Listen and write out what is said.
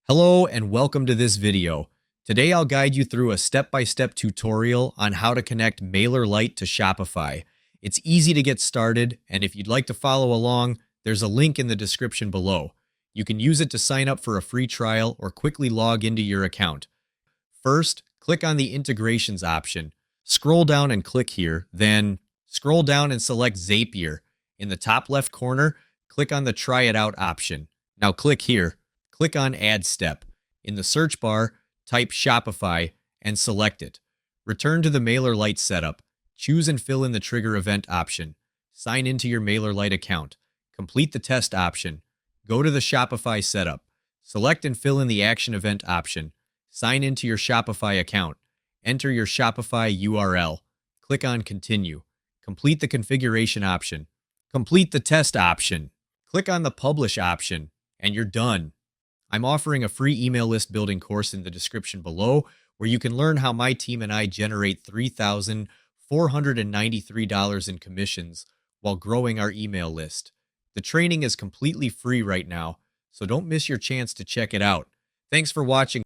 Hello and welcome to this video. Today I'll guide you through a step-by-step tutorial on how to connect MailerLite to Shopify. It's easy to get started, and if you'd like to follow along, there's a link in the description below. You can use it to sign up for a free trial or quickly log into your account. First, click on the Integrations option. Scroll down and click here, then scroll down and select Zapier. In the top left corner, click on the Try It Out option. Now click here. Click on Add Step. In the search bar, type Shopify and select it. Return to the MailerLite setup. Choose and fill in the Trigger Event option. Sign into your MailerLite account. Complete the test option. Go to the Shopify setup. Select and fill in the Action Event option. Sign into your Shopify account. Enter your Shopify URL. Click on Continue. Complete the configuration option. Complete the test option. Click on the Publish option, and you're done. I'm offering a free email list building course in the description below where you can learn how my team and I generate $3,493 in commissions while growing our email list. The training is completely free right now, so don't miss your chance to check it out. Thanks for watching.